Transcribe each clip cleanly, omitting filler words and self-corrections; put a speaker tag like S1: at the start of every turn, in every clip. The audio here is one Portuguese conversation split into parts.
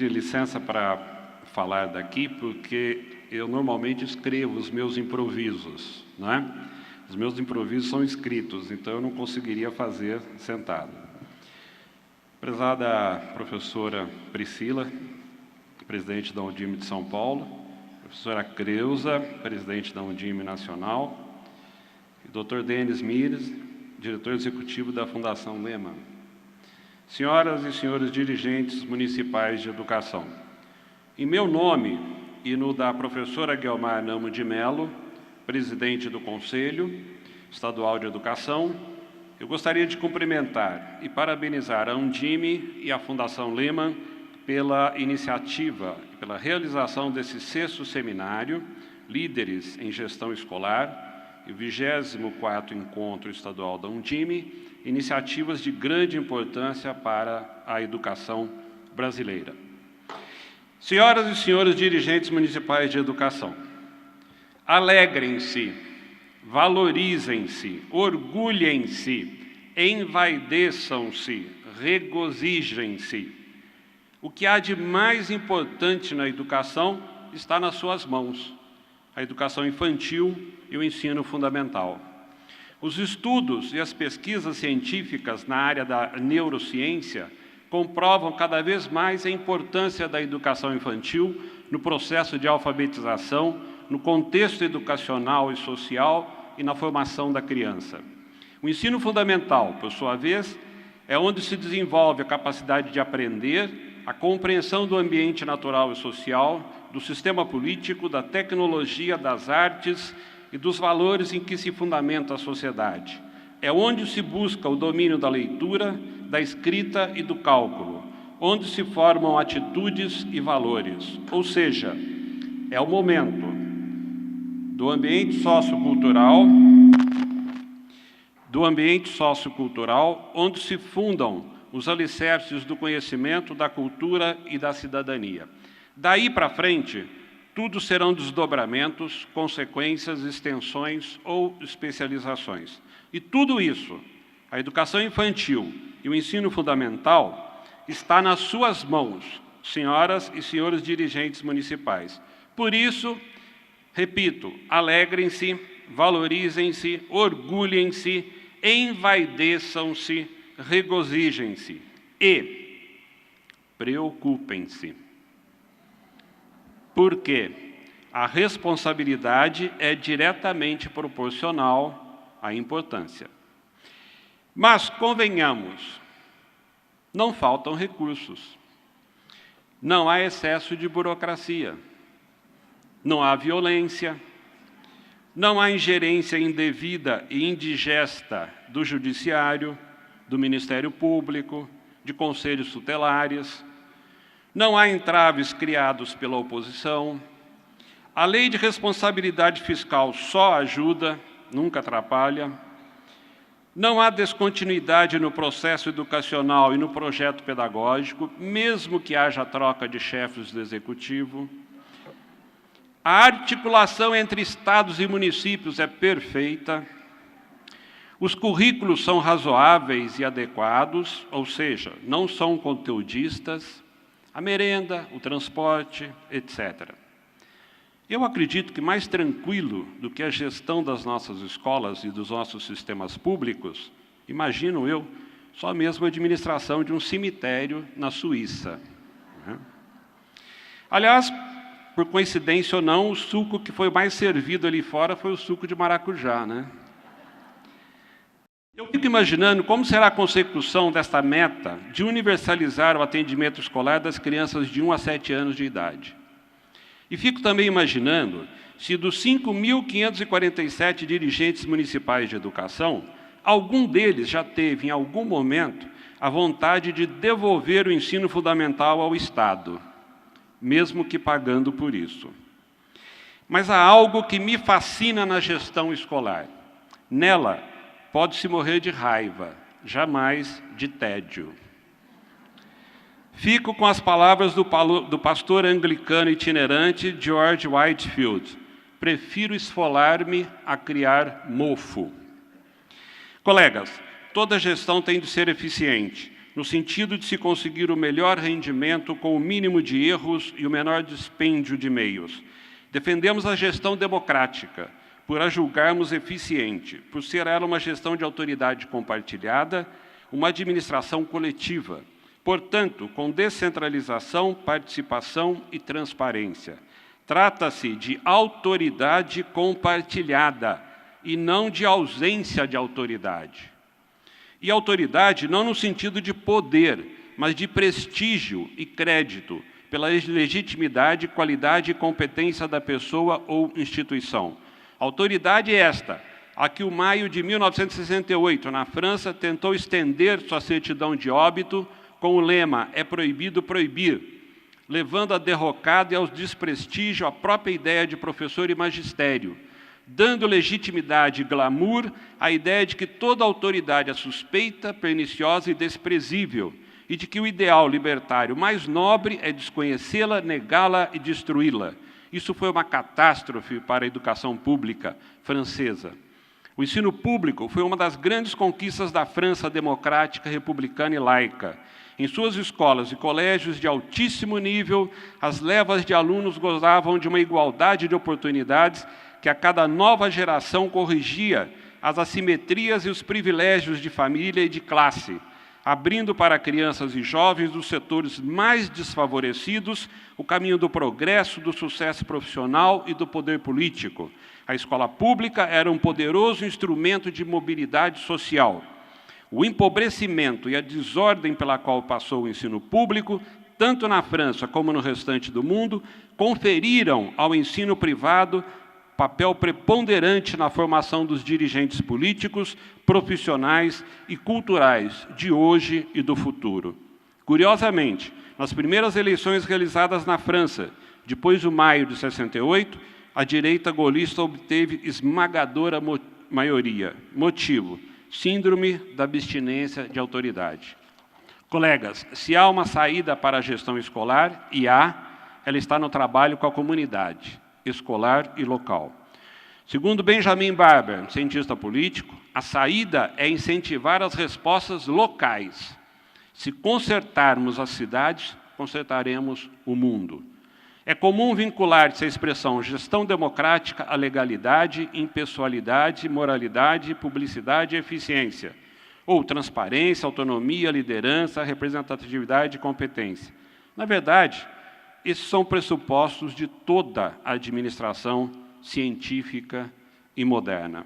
S1: pedir licença para falar daqui, porque eu normalmente escrevo os meus improvisos, não é? Os meus improvisos são escritos, então eu não conseguiria fazer sentado. Prezada professora Priscila, presidente da Undime de São Paulo, professora Creuza, presidente da Undime Nacional, e Dr. Denis Mires, diretor executivo da Fundação Lehman. Senhoras e senhores dirigentes municipais de educação, em meu nome e no da professora Guelmar Namo de Mello, presidente do Conselho Estadual de Educação, eu gostaria de cumprimentar e parabenizar a Undime e a Fundação Lehman pela iniciativa e pela realização desse 6º seminário, Líderes em Gestão Escolar, e o 24º Encontro Estadual da Undime, iniciativas de grande importância para a educação brasileira. Senhoras e senhores dirigentes municipais de educação, alegrem-se, valorizem-se, orgulhem-se, envaideçam-se, regozijem-se. O que há de mais importante na educação está nas suas mãos, a educação infantil e o ensino fundamental. Os estudos e as pesquisas científicas na área da neurociência comprovam cada vez mais a importância da educação infantil no processo de alfabetização, no contexto educacional e social e na formação da criança. O ensino fundamental, por sua vez, é onde se desenvolve a capacidade de aprender, a compreensão do ambiente natural e social, do sistema político, da tecnologia, das artes e dos valores em que se fundamenta a sociedade. É onde se busca o domínio da leitura, da escrita e do cálculo, onde se formam atitudes e valores. Ou seja, é o momento do ambiente sociocultural, onde se fundam os alicerces do conhecimento, da cultura e da cidadania. Daí para frente, tudo serão desdobramentos, consequências, extensões ou especializações. E tudo isso, a educação infantil e o ensino fundamental, está nas suas mãos, senhoras e senhores dirigentes municipais. Por isso, repito, alegrem-se, valorizem-se, orgulhem-se, envaideçam-se, regozijem-se e preocupem-se. Porque a responsabilidade é diretamente proporcional à importância. Mas, convenhamos, não faltam recursos, não há excesso de burocracia, não há violência, não há ingerência indevida e indigesta do Judiciário, do Ministério Público, de conselhos tutelares, não há entraves criados pela oposição, a lei de responsabilidade fiscal só ajuda, nunca atrapalha, não há descontinuidade no processo educacional e no projeto pedagógico, mesmo que haja troca de chefes do Executivo. A articulação entre estados e municípios é perfeita. Os currículos são razoáveis e adequados, ou seja, não são conteudistas. A merenda, o transporte, etc. Eu acredito que mais tranquilo do que a gestão das nossas escolas e dos nossos sistemas públicos, imagino eu, só mesmo a administração de um cemitério na Suíça. Aliás, por coincidência ou não, o suco que foi mais servido ali fora foi o suco de maracujá, né? Eu fico imaginando como será a consecução desta meta de universalizar o atendimento escolar das crianças de 1 a 7 anos de idade. E fico também imaginando se dos 5.547 dirigentes municipais de educação, algum deles já teve, em algum momento, a vontade de devolver o ensino fundamental ao Estado, mesmo que pagando por isso. Mas há algo que me fascina na gestão escolar. Nela, pode-se morrer de raiva, jamais de tédio. Fico com as palavras do pastor anglicano itinerante George Whitefield. Prefiro esfolar-me a criar mofo. Colegas, toda gestão tem de ser eficiente. no sentido de se conseguir o melhor rendimento com o mínimo de erros e o menor dispêndio de meios. Defendemos a gestão democrática, por a julgarmos eficiente, por ser ela uma gestão de autoridade compartilhada, uma administração coletiva, portanto, com descentralização, participação e transparência. Trata-se de autoridade compartilhada e não de ausência de autoridade. E autoridade não no sentido de poder, mas de prestígio e crédito, pela legitimidade, qualidade e competência da pessoa ou instituição. Autoridade é esta, a que o maio de 1968, na França, tentou estender sua certidão de óbito com o lema "É proibido proibir", levando à derrocada e ao desprestígio a própria ideia de professor e magistério, dando legitimidade e glamour à ideia de que toda autoridade é suspeita, perniciosa e desprezível, e de que o ideal libertário mais nobre é desconhecê-la, negá-la e destruí-la. Isso foi uma catástrofe para a educação pública francesa. O ensino público foi uma das grandes conquistas da França democrática, republicana e laica. Em suas escolas e colégios de altíssimo nível, as levas de alunos gozavam de uma igualdade de oportunidades que a cada nova geração corrigia as assimetrias e os privilégios de família e de classe, abrindo para crianças e jovens dos setores mais desfavorecidos o caminho do progresso, do sucesso profissional e do poder político. A escola pública era um poderoso instrumento de mobilidade social. O empobrecimento e a desordem pela qual passou o ensino público, tanto na França como no restante do mundo, conferiram ao ensino privado papel preponderante na formação dos dirigentes políticos, profissionais e culturais de hoje e do futuro. Curiosamente, nas primeiras eleições realizadas na França, depois do maio de 68, a direita golista obteve esmagadora maioria. Motivo: síndrome da abstinência de autoridade. Colegas, se há uma saída para a gestão escolar, e ela está no trabalho com a comunidade escolar e local. Segundo Benjamin Barber, cientista político, a saída é incentivar as respostas locais. Se consertarmos as cidades, consertaremos o mundo. É comum vincular-se a expressão gestão democrática à legalidade, impessoalidade, moralidade, publicidade e eficiência, ou transparência, autonomia, liderança, representatividade e competência. Na verdade, esses são pressupostos de toda a administração científica e moderna.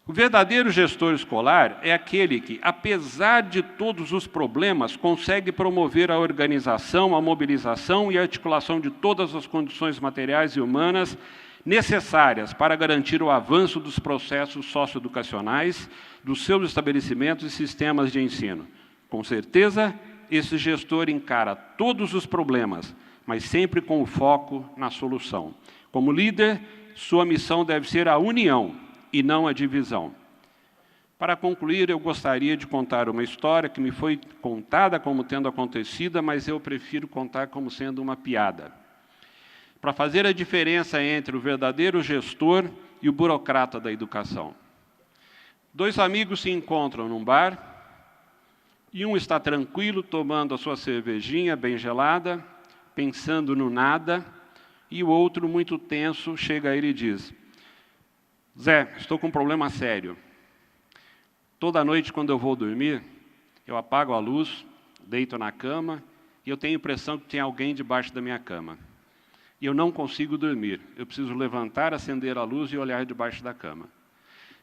S1: O verdadeiro gestor escolar é aquele que, apesar de todos os problemas, consegue promover a organização, a mobilização e a articulação de todas as condições materiais e humanas necessárias para garantir o avanço dos processos socioeducacionais dos seus estabelecimentos e sistemas de ensino. Com certeza, esse gestor encara todos os problemas, mas sempre com o foco na solução. Como líder, sua missão deve ser a união e não a divisão. Para concluir, eu gostaria de contar uma história que me foi contada como tendo acontecido, mas eu prefiro contar como sendo uma piada. Para fazer a diferença entre o verdadeiro gestor e o burocrata da educação. Dois amigos se encontram num bar, e um está tranquilo, tomando a sua cervejinha bem gelada, pensando no nada, e o outro, muito tenso, chega a ele e diz: Zé, estou com um problema sério. Toda noite, quando eu vou dormir, eu apago a luz, deito na cama, e eu tenho a impressão que tem alguém debaixo da minha cama. E eu não consigo dormir. Eu preciso levantar, acender a luz e olhar debaixo da cama.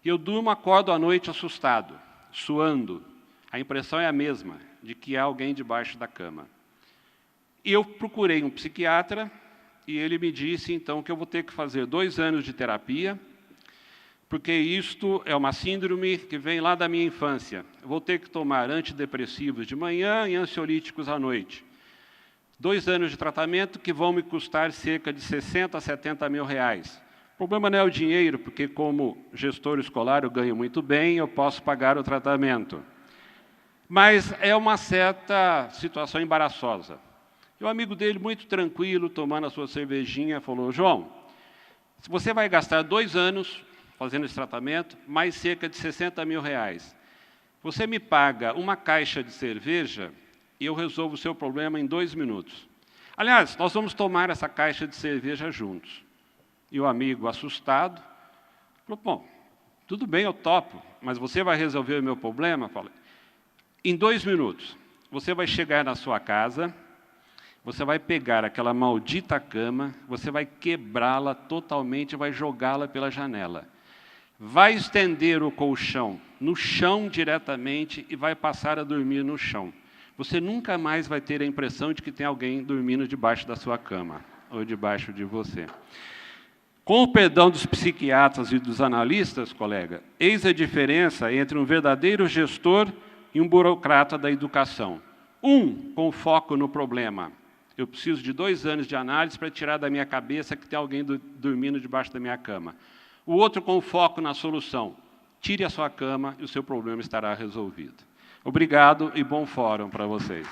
S1: E eu durmo, acordo à noite assustado, suando. A impressão é a mesma, de que há alguém debaixo da cama. E eu procurei um psiquiatra, e ele me disse, então, que eu vou ter que fazer 2 anos de terapia, porque isto é uma síndrome que vem lá da minha infância. Eu vou ter que tomar antidepressivos de manhã e ansiolíticos à noite. 2 anos de tratamento que vão me custar cerca de 60 a 70 mil reais. O problema não é o dinheiro, porque como gestor escolar eu ganho muito bem, eu posso pagar o tratamento. Mas é uma certa situação embaraçosa. E o amigo dele, muito tranquilo, tomando a sua cervejinha, falou: João, se você vai gastar 2 anos fazendo esse tratamento, mais cerca de 60 mil reais. Você me paga uma caixa de cerveja e eu resolvo o seu problema em 2 minutos. Aliás, nós vamos tomar essa caixa de cerveja juntos. E o amigo, assustado, falou, bom, tudo bem, eu topo, mas você vai resolver o meu problema? Eu falei, em 2 minutos, você vai chegar na sua casa, você vai pegar aquela maldita cama, você vai quebrá-la totalmente, vai jogá-la pela janela. Vai estender o colchão no chão diretamente e vai passar a dormir no chão. Você nunca mais vai ter a impressão de que tem alguém dormindo debaixo da sua cama ou debaixo de você. Com o perdão dos psiquiatras e dos analistas, colega, eis a diferença entre um verdadeiro gestor e um burocrata da educação. Um com foco no problema. Eu preciso de 2 anos de análise para tirar da minha cabeça que tem alguém dormindo debaixo da minha cama. O outro com foco na solução. Tire a sua cama e o seu problema estará resolvido. Obrigado e bom fórum para vocês.